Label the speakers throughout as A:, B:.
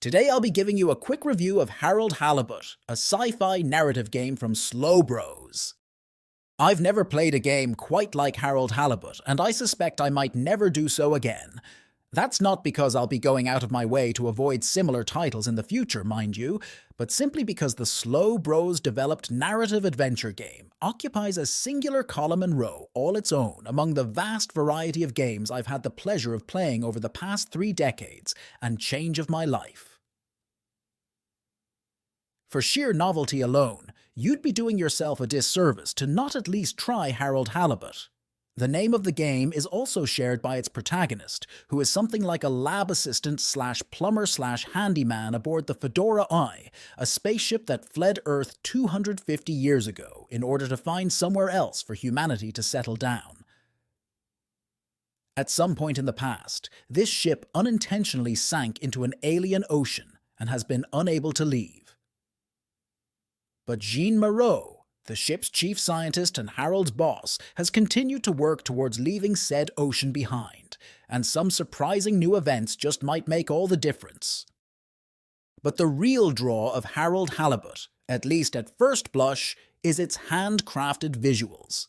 A: Today I'll be giving you a quick review of Halibut, a sci-fi narrative game from Slow Bros. I've never played a game quite like Halibut, and I suspect I might never do so again. That's not because I'll be going out of my way to avoid similar titles in the future, mind you, but simply because the Slow Bros developed narrative adventure game occupies a singular column and row all its own among the vast variety of games I've had the pleasure of playing over the past 3 decades and change of my life. For sheer novelty alone, you'd be doing yourself a disservice to not at least try Halibut. The name of the game is also shared by its protagonist, who is something like a lab assistant / plumber / handyman aboard the Fedora I, a spaceship that fled Earth 250 years ago in order to find somewhere else for humanity to settle down. At some point in the past, this ship unintentionally sank into an alien ocean and has been unable to leave. But Jean Moreau, the ship's chief scientist and Harold's boss, has continued to work towards leaving said ocean behind, and some surprising new events just might make all the difference. But the real draw of Halibut, at least at first blush, is its handcrafted visuals.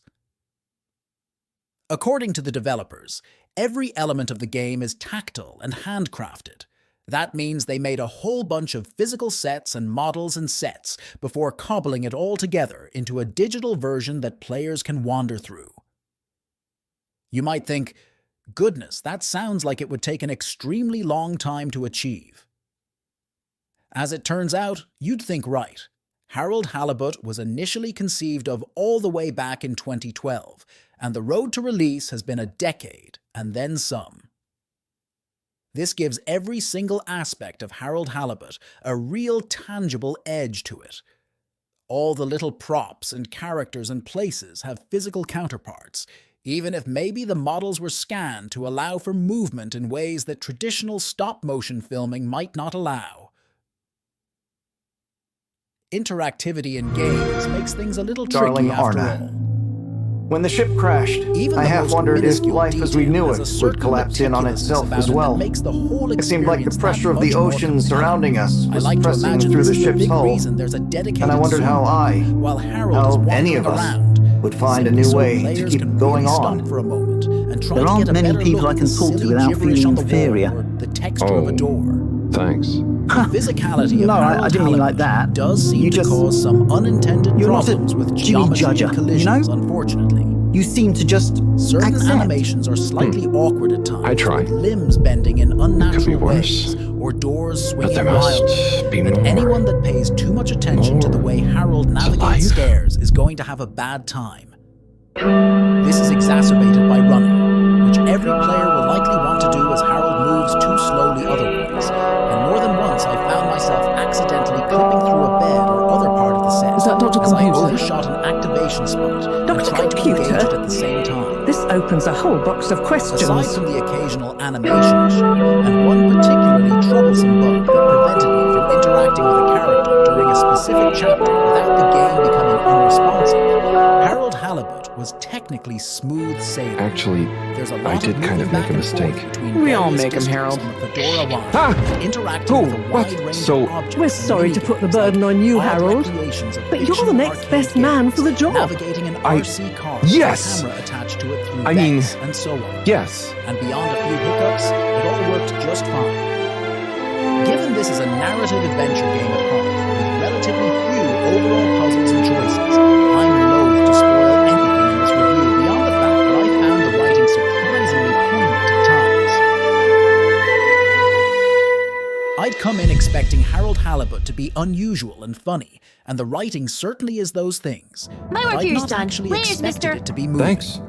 A: According to the developers, every element of the game is tactile and handcrafted. That means they made a whole bunch of physical sets and models and sets before cobbling it all together into a digital version that players can wander through. You might think, goodness, that sounds like it would take an extremely long time to achieve. As it turns out, you'd think right. Halibut was initially conceived of all the way back in 2012, and the road to release has been a decade, and then some. This gives every single aspect of Halibut a real tangible edge to it. All the little props and characters and places have physical counterparts, even if maybe the models were scanned to allow for movement in ways that traditional stop-motion filming might not allow. Interactivity in games makes things a little tricky after all.
B: When the ship crashed, I half wondered if life as we knew it would collapse in on itself as well. It seemed like the pressure of the ocean surrounding us was pressing through the ship's hull, and I wondered how any of us would find a new way to keep going on.
C: There aren't many people I can talk to without feeling inferior.
D: Thanks.
A: Physicality
C: No, I didn't mean like that.
A: Does seem to cause some unintended problems with geometry and collisions, unfortunately.
C: You seem to just
A: Certain
C: accept.
A: animations are slightly awkward at times.
D: I try.
A: With limbs bending in unnatural ways,
D: worse.
A: or doors
D: But
A: swinging
D: there must
A: wildly.
D: be
A: And
D: more.
A: anyone that pays too much attention to the way Harold navigates
D: life?
A: stairs is going to have a bad time. This is exacerbated by running, which every player will likely want to do as Harold moves too slowly otherwise. And more than once I found myself accidentally clipping through a bed or other part of the set
E: Is that Dr.
A: as I
E: Computer?
A: overshot an activation spot and
E: Dr.
A: tried to
E: Computer?
A: engage it at the same time.
E: This opens a whole box of questions.
A: Aside from the occasional animation issue, and one particularly troublesome bug that prevented me from interacting with a character during a specific chapter without the game becoming unresponsive, Halibut was technically smooth sailing.
D: Actually,
A: There's a
D: I
A: lot
D: did
A: of
D: kind
A: moving
D: of
A: back
D: make a
A: and forth
D: mistake.
A: between
E: We all
A: various
E: make 'em,
A: districts
E: Harold.
A: on the Fedora One,
D: Ah!
A: interacting with a wide
D: What?
A: range
D: So-
A: of objects.
E: We're
A: and
E: sorry to put the
A: minigames
E: burden
A: like
E: on you,
A: odd
E: Harold,
A: recreations of
E: but you're
A: fictional
E: the next
A: arcade
E: best man
A: games,
E: for the job.
A: Navigating an RC car
D: Yes!
A: with a camera attached to it through
D: I mean,
A: vents and so on.
D: yes.
A: And beyond a few hiccups, it all worked just fine. Given this is a narrative adventure game at heart, with relatively few overall puzzles and choices, I'm loath to spoil anything in this review beyond the fact that I found the writing surprisingly poignant at times. I'd come in expecting Halibut to be unusual and funny, and the writing certainly is those things.
F: My
A: But
F: work
A: I'd
F: here's
A: not
F: done.
A: actually
F: Please,
A: expected
F: mister.
A: it to be moving.
D: Thanks.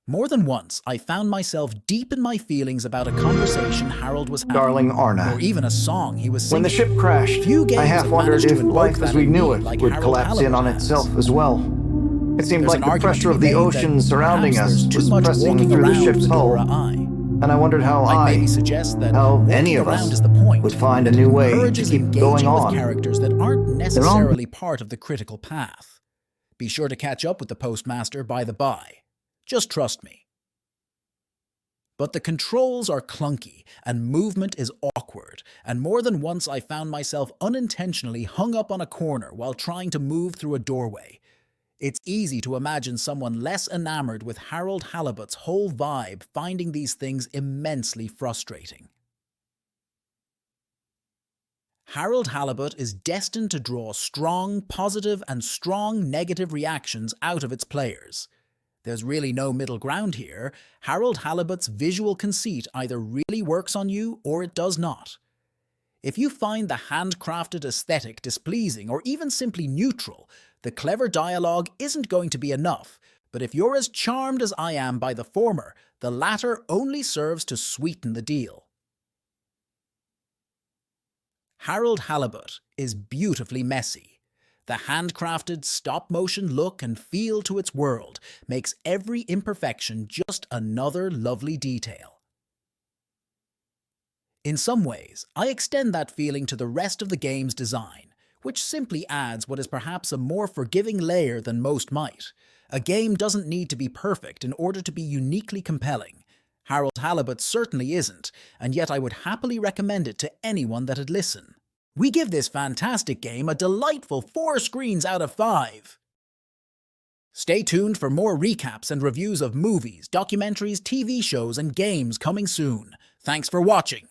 A: More than once, I found myself deep in my feelings about a conversation Harold was having,
B: Darling Arna.
A: or even a song he was
B: When
A: singing.
B: the ship crashed,
A: Few games
B: I half
A: have
B: wondered
A: managed to
B: if
A: invoke
B: life
A: that
B: as we
A: in
B: knew
A: me
B: it
A: like
B: would
A: Harold
B: collapse in on
A: Halibut has.
B: itself as well. It seemed
A: There's
B: like
A: an
B: the
A: argument
B: pressure
A: to
B: of
A: be
B: the
A: made
B: ocean
A: that
B: surrounding
A: perhaps
B: us
A: there's too
B: was
A: much
B: pressing
A: walking
B: through the
A: around
B: ship's hull,
A: Fedora I.
B: and I wondered how
A: I'd maybe suggest that
B: any
A: walking
B: of
A: around
B: us
A: is the point,
B: would find a new way to
A: encourages
B: keep
A: engaging
B: going
A: with
B: on.
A: characters that aren't necessarily part of the critical path. Be sure to catch up with the postmaster by the by. Just trust me. But the controls are clunky, and movement is awkward, and more than once I found myself unintentionally hung up on a corner while trying to move through a doorway. It's easy to imagine someone less enamored with Harold Halibut's whole vibe finding these things immensely frustrating. Harold Halibut is destined to draw strong positive and strong negative reactions out of its players. There's really no middle ground here. Harold Halibut's visual conceit either really works on you or it does not. If you find the handcrafted aesthetic displeasing or even simply neutral, the clever dialogue isn't going to be enough. But if you're as charmed as I am by the former, the latter only serves to sweeten the deal. Harold Halibut is beautifully messy. The handcrafted, stop-motion look and feel to its world makes every imperfection just another lovely detail. In some ways, I extend that feeling to the rest of the game's design, which simply adds what is perhaps a more forgiving layer than most might. A game doesn't need to be perfect in order to be uniquely compelling. Harold Halibut certainly isn't, and yet I would happily recommend it to anyone that'd listen. We give this fantastic game a delightful 4 screens out of 5. Stay tuned for more recaps and reviews of movies, documentaries, TV shows, and games coming soon. Thanks for watching.